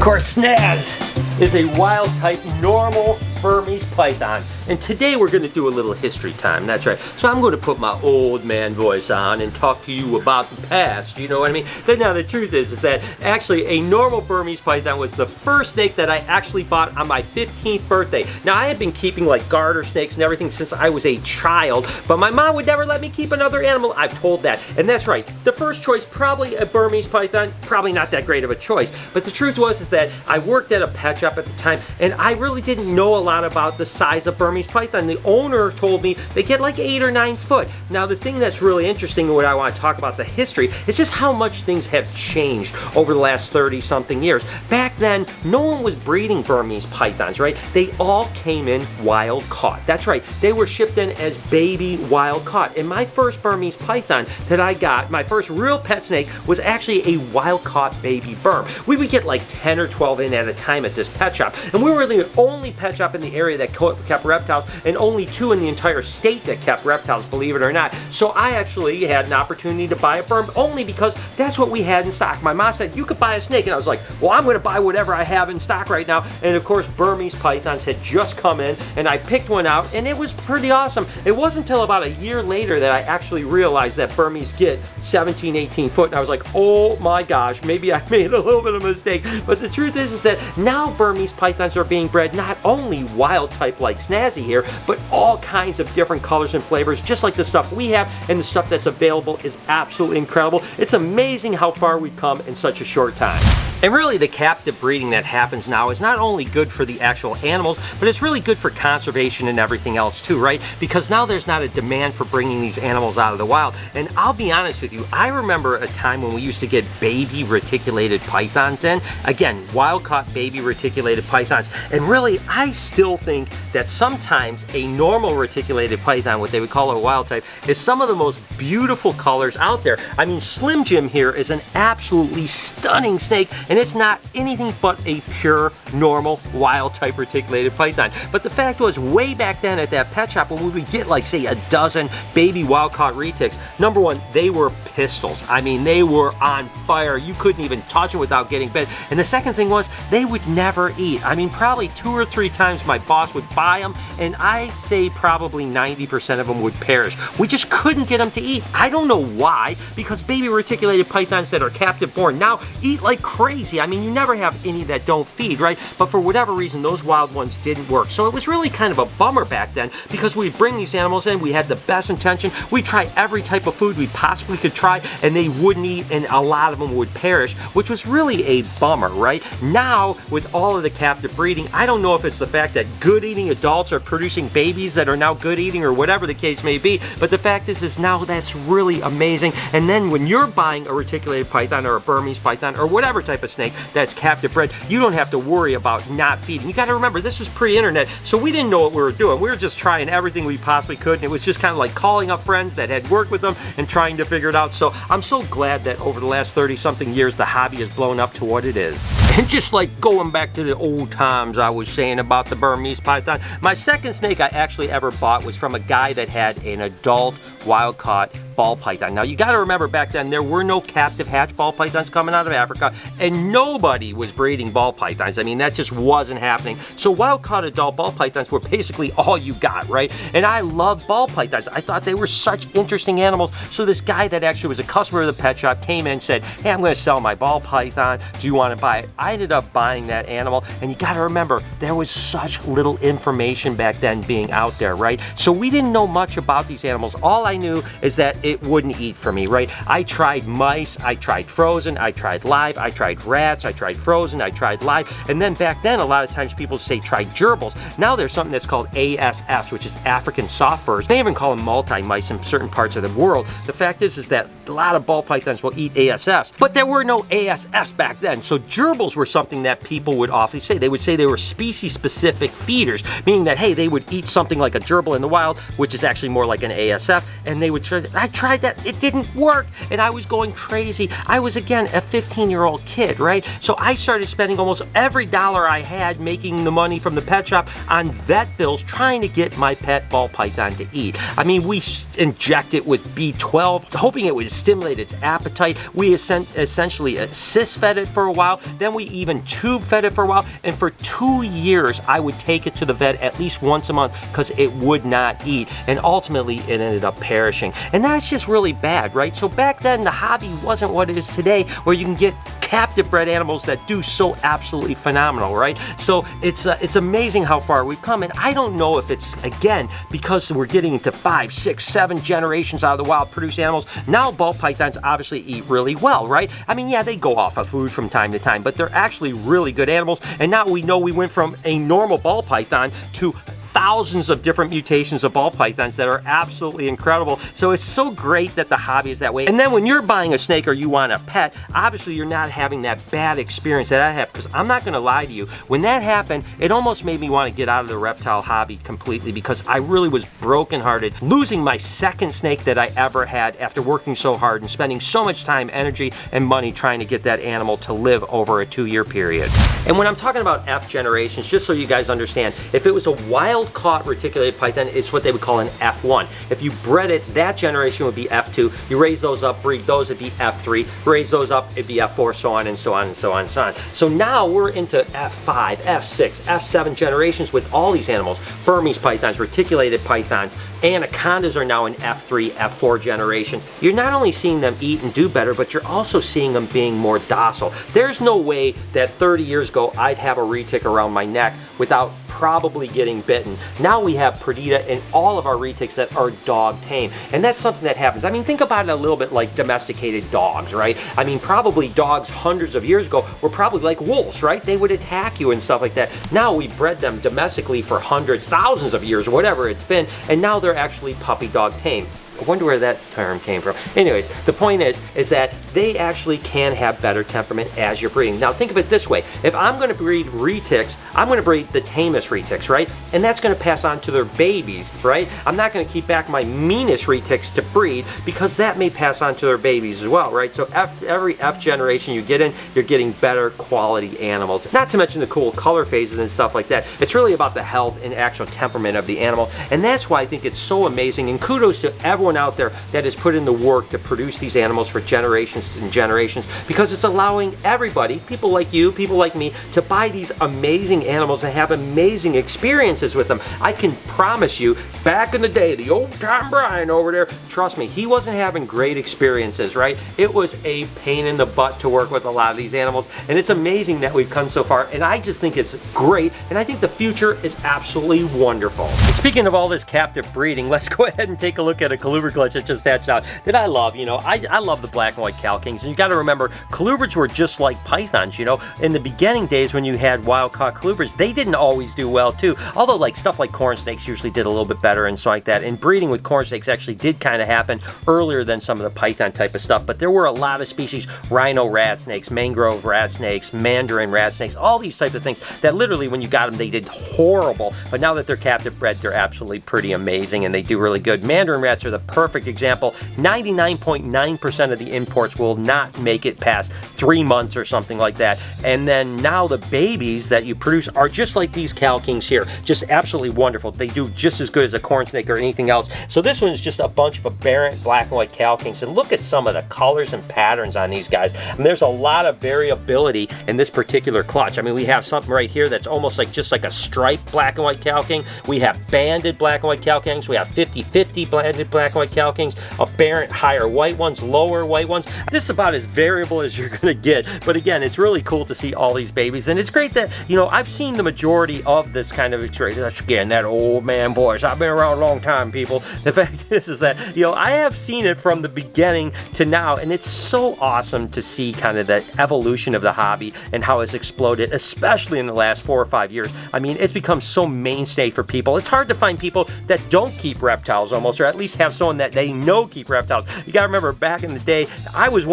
course, Snaz is a wild type normal Burmese Python. And today we're going to do a little history time, that's right. So I'm going to put my old man voice on and talk to you about the past, you know what I mean? But now the truth is that actually a normal Burmese Python was the first snake that I actually bought on my 15th birthday. Now I have been keeping like garter snakes and everything since I was a child, but my mom would never let me keep another animal. I've told that. And that's right, the first choice, probably a Burmese Python, probably not that great of a choice. But the truth was is that I worked at a pet shop at the time and I really didn't know a lot about the size of Burmese Python. The owner told me they get like 8 or 9 foot. Now the thing that's really interesting and what I want to talk about the history is just how much things have changed over the last 30 something years. Back then, no one was breeding Burmese Pythons, right? They all came in wild caught. That's right, they were shipped in as baby wild caught. And my first Burmese Python that I got, my first real pet snake, was actually a wild caught baby Burm. We would get like 10 or 12 in at a time at this pet shop. And we were the only pet shop in the area that kept reptiles, and only 2 in the entire state that kept reptiles, believe it or not. So I actually had an opportunity to buy a Burm only because that's what we had in stock. My mom said, you could buy a snake, and I was like, well, I'm going to buy whatever I have in stock right now. And of course, Burmese Pythons had just come in, and I picked one out, and it was pretty awesome. It wasn't until about a year later that I actually realized that Burmese get 17, 18 foot, and I was like, oh my gosh, maybe I made a little bit of a mistake. But the truth is that now Burmese Pythons are being bred not only wild type like Snazzy here, but all kinds of different colors and flavors, just like the stuff we have, and the stuff that's available is absolutely incredible. It's amazing how far we've come in such a short time. And really, the captive breeding that happens now is not only good for the actual animals, but it's really good for conservation and everything else too, right? Because now there's not a demand for bringing these animals out of the wild. And I'll be honest with you, I remember a time when we used to get baby reticulated pythons in. Again, wild-caught baby reticulated pythons. And really, I still think that sometimes a normal reticulated python, what they would call a wild type, is some of the most beautiful colors out there. I mean, Slim Jim here is an absolutely stunning snake, and it's not anything but a pure, normal, wild type reticulated python. But the fact was, way back then at that pet shop, when we would get like, say, a dozen baby wild-caught retics, number one, they were pistols. I mean, they were on fire. You couldn't even touch them without getting bit. And the second thing was, they would never eat. I mean, probably 2 or 3 times my boss would buy them, and I say probably 90% of them would perish. We just couldn't get them to eat. I don't know why, because baby reticulated pythons that are captive born now eat like crazy. I mean, you never have any that don't feed, right? But for whatever reason, those wild ones didn't work. So it was really kind of a bummer back then, because we'd bring these animals in, we had the best intention, we'd try every type of food we possibly could try, and they wouldn't eat, and a lot of them would perish, which was really a bummer, right? Now, with all of the captive breeding, I don't know if it's the fact that good eating adults are producing babies that are now good eating, or whatever the case may be, but the fact is now that's really amazing. And then when you're buying a reticulated python or a Burmese python or whatever type of snake that's captive bred, you don't have to worry about not feeding. You got to remember, this was pre-internet, so we didn't know what we were doing. We were just trying everything we possibly could, and it was just kind of like calling up friends that had worked with them and trying to figure it out. So I'm so glad that over the last 30 something years the hobby has blown up to what it is. And just like going back to the old times I was saying about the Burmese Python, my second snake I actually ever bought was from a guy that had an adult wild-caught ball python. Now you got to remember, back then there were no captive hatch ball pythons coming out of Africa, and nobody was breeding ball pythons. I mean, that just wasn't happening. So wild-caught adult ball pythons were basically all you got, right? And I loved ball pythons. I thought they were such interesting animals. So this guy that actually was a customer of the pet shop came in and said, hey, I'm going to sell my ball python. Do you want to buy it? I ended up buying that animal, and you got to remember, there was such little information back then being out there, right? So we didn't know much about these animals. All I knew is that it wouldn't eat for me, right? I tried mice, I tried frozen, I tried live, I tried rats, I tried frozen, I tried live, and then back then a lot of times people say try gerbils. Now there's something that's called ASFs, which is African soft furs. They even call them multi-mice in certain parts of the world. The fact is that a lot of ball pythons will eat ASFs, but there were no ASFs back then. So gerbils were something that people would often say. They would say they were species-specific feeders, meaning that, hey, they would eat something like a gerbil in the wild, which is actually more like an ASF, and they would try, I tried that. It didn't work. And I was going crazy. I was, again, a 15-year-old kid, right? So I started spending almost every dollar I had making the money from the pet shop on vet bills trying to get my pet ball python to eat. I mean, we inject it with B12, hoping it would stimulate its appetite. We essentially assist fed it for a while. Then we even tube fed it for a while. And for 2 years, I would take it to the vet at least once a month because it would not eat. And ultimately, it ended up perishing. And that's just really bad, right? So back then, the hobby wasn't what it is today, where you can get captive bred animals that do so absolutely phenomenal, right? So it's amazing how far we've come, and I don't know if it's, again, because we're getting into 5, 6, 7 generations out of the wild produced animals. Now ball pythons obviously eat really well, right? I mean, yeah, they go off of food from time to time, but they're actually really good animals, and now we know we went from a normal ball python to thousands of different mutations of ball pythons that are absolutely incredible. So it's so great that the hobby is that way. And then when you're buying a snake or you want a pet, obviously you're not having that bad experience that I have, because I'm not going to lie to you. When that happened, it almost made me want to get out of the reptile hobby completely, because I really was brokenhearted losing my second snake that I ever had after working so hard and spending so much time, energy, and money trying to get that animal to live over a 2-year period. And when I'm talking about F generations, just so you guys understand, if it was a wild caught reticulated python, it's what they would call an F1. If you bred it, that generation would be F2. You raise those up, breed those, it'd be F3. Raise those up, it'd be F4, so on and so on and so on and so on. So now we're into F5, F6, F7 generations with all these animals. Burmese pythons, reticulated pythons, anacondas are now in F3, F4 generations. You're not only seeing them eat and do better, but you're also seeing them being more docile. There's no way that 30 years ago I'd have a retic around my neck without probably getting bitten. Now we have Perdita in all of our retics that are dog tame, and that's something that happens. I mean, think about it a little bit like domesticated dogs, right? I mean, probably dogs hundreds of years ago were probably like wolves, right? They would attack you and stuff like that. Now we bred them domestically for hundreds, thousands of years, or whatever it's been, and now they're actually puppy dog tame. I wonder where that term came from. Anyways, the point is that they actually can have better temperament as you're breeding. Now think of it this way. If I'm going to breed retics, I'm going to breed the tamest retics, right? And that's going to pass on to their babies, right? I'm not going to keep back my meanest retics to breed, because that may pass on to their babies as well, right? So every F generation you get in, you're getting better quality animals. Not to mention the cool color phases and stuff like that. It's really about the health and actual temperament of the animal. And that's why I think it's so amazing. And kudos to everyone out there that has put in the work to produce these animals for generations and generations, because it's allowing everybody, people like you, people like me, to buy these amazing animals and have amazing experiences with them. I can promise you, back in the day, the old Tom Bryan over there, trust me, he wasn't having great experiences, right? It was a pain in the butt to work with a lot of these animals, and it's amazing that we've come so far, and I just think it's great, and I think the future is absolutely wonderful. And speaking of all this captive breeding, let's go ahead and take a look at a colubrid clutch that just hatched out that I love. You know, I love the black and white Cal Kings, and you got to remember, colubrids were just like pythons. You know, in the beginning days when you had wild caught colubrids, they didn't always do well too. Although like stuff like corn snakes usually did a little bit better and so like that. And breeding with corn snakes actually did kind of happen earlier than some of the python type of stuff. But there were a lot of species, rhino rat snakes, mangrove rat snakes, mandarin rat snakes, all these types of things that literally when you got them they did horrible. But now that they're captive bred, they're absolutely pretty amazing and they do really good. Mandarin rats are the perfect example. 99.9% of the imports will not make it past 3 months or something like that. And then now the babies that you produce are just like these Cal Kings here. Just absolutely wonderful. They do just as good as a corn snake or anything else. So this one's just a bunch of aberrant black and white Cal Kings. And look at some of the colors and patterns on these guys. I mean, there's a lot of variability in this particular clutch. I mean, we have something right here that's almost like just like a striped black and white Cal King. We have banded black and white Cal Kings. We have 50-50 banded black and white Cal Kings. Aberrant higher white ones, lower white ones. This is about as variable as you're gonna get. But again, it's really cool to see all these babies, and it's great that, you know, I've seen the majority of this kind of experience. Again, that old man voice. I've been around a long time, people. The fact is that, you know, I have seen it from the beginning to now, and it's so awesome to see kind of the evolution of the hobby and how it's exploded, especially in the last 4 or 5 years. I mean, it's become so mainstay for people. It's hard to find people that don't keep reptiles almost, or at least have some someone that they know keep reptiles. You gotta remember, back in the day, I was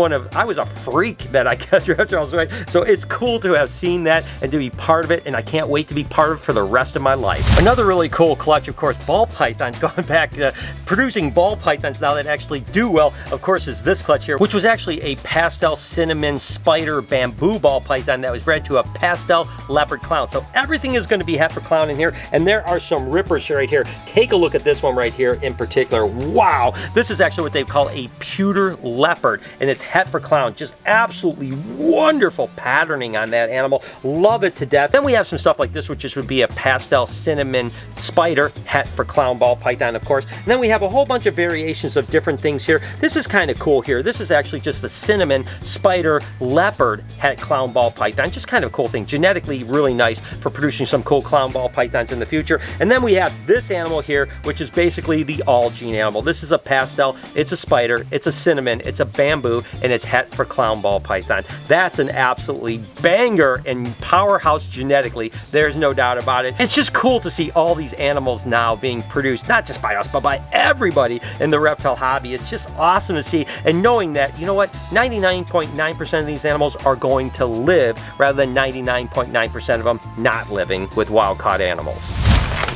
a freak that I kept reptiles, right? So it's cool to have seen that and to be part of it, and I can't wait to be part of it for the rest of my life. Another really cool clutch, of course, ball pythons, going back to producing ball pythons now that actually do well, of course, is this clutch here, which was actually a pastel cinnamon spider bamboo ball python that was bred to a pastel leopard clown. So everything is going to be het for clown in here, and there are some rippers right here. Take a look at this one right here in particular. Wow, this is actually what they call a pewter leopard, and it's het for clown. Just absolutely wonderful patterning on that animal. Love it to death. Then we have some stuff like this, which just would be a pastel cinnamon spider, het for clown ball python, of course. And then we have a whole bunch of variations of different things here. This is kind of cool here. This is actually just the cinnamon spider leopard het clown ball python. Just kind of a cool thing. Genetically really nice for producing some cool clown ball pythons in the future. And then we have this animal here, which is basically the all gene animal. This is a pastel, it's a spider, it's a cinnamon, it's a bamboo, and it's het for clown ball python. That's an absolutely banger and powerhouse genetically. There's no doubt about it. It's just cool to see all these animals now being produced, not just by us, but by everybody in the reptile hobby. It's just awesome to see, and knowing that, you know what, 99.9% of these animals are going to live rather than 99.9% of them not living with wild-caught animals.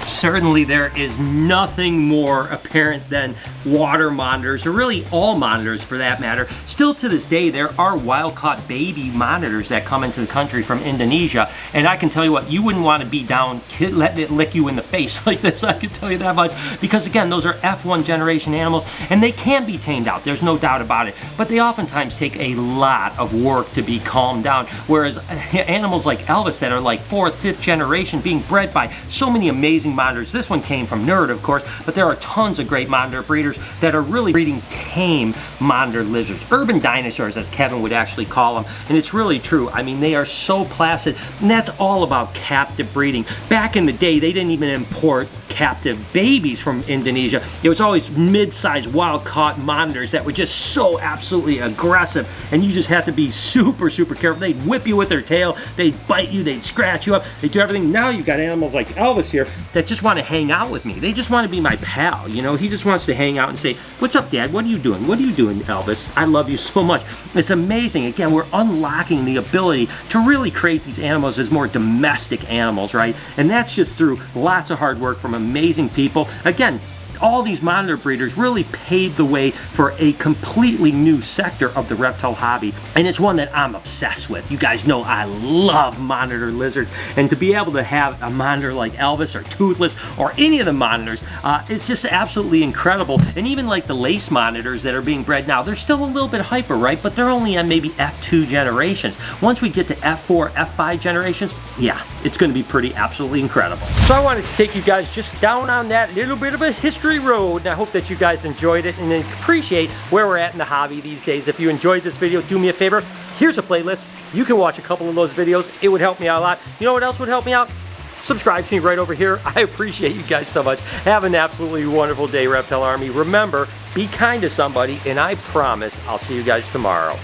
Certainly there is nothing more apparent than water monitors, or really all monitors for that matter. Still to this day, there are wild-caught baby monitors that come into the country from Indonesia, and I can tell you what, you wouldn't want to be down letting it lick you in the face like this, I can tell you that much, because again, those are F1 generation animals, and they can be tamed out, there's no doubt about it, but they oftentimes take a lot of work to be calmed down, whereas animals like Elvis that are like 4th, 5th generation being bred by so many amazing monitors. This one came from Nerd, of course, but there are tons of great monitor breeders that are really breeding tame monitor lizards, urban dinosaurs as Kevin would actually call them, and it's really true. I mean, they are so placid, and that's all about captive breeding. Back in the day, they didn't even import captive babies from Indonesia. It was always mid-sized wild-caught monitors that were just so absolutely aggressive, and you just have to be super, super careful. They'd whip you with their tail, they'd bite you, they'd scratch you up, they'd do everything. Now you've got animals like Elvis here that just want to hang out with me. They just want to be my pal, you know? He just wants to hang out and say, "What's up, Dad? What are you doing? What are you doing, Elvis? I love you so much." It's amazing. Again, we're unlocking the ability to really create these animals as more domestic animals, right? And that's just through lots of hard work from amazing people. Again, all these monitor breeders really paved the way for a completely new sector of the reptile hobby, and it's one that I'm obsessed with. You guys know I love monitor lizards, and to be able to have a monitor like Elvis or Toothless or any of the monitors, it's just absolutely incredible. And even like the lace monitors that are being bred now, they're still a little bit hyper, right? But they're only on maybe F2 generations. Once we get to F4, F5 generations, yeah, it's going to be pretty absolutely incredible. So I wanted to take you guys just down on that little bit of a history road, and I hope that you guys enjoyed it and appreciate where we're at in the hobby these days. If you enjoyed this video, do me a favor, here's a playlist. You can watch a couple of those videos. It would help me out a lot. You know what else would help me out? Subscribe to me right over here. I appreciate you guys so much. Have an absolutely wonderful day, Reptile Army. Remember, be kind to somebody, and I promise I'll see you guys tomorrow.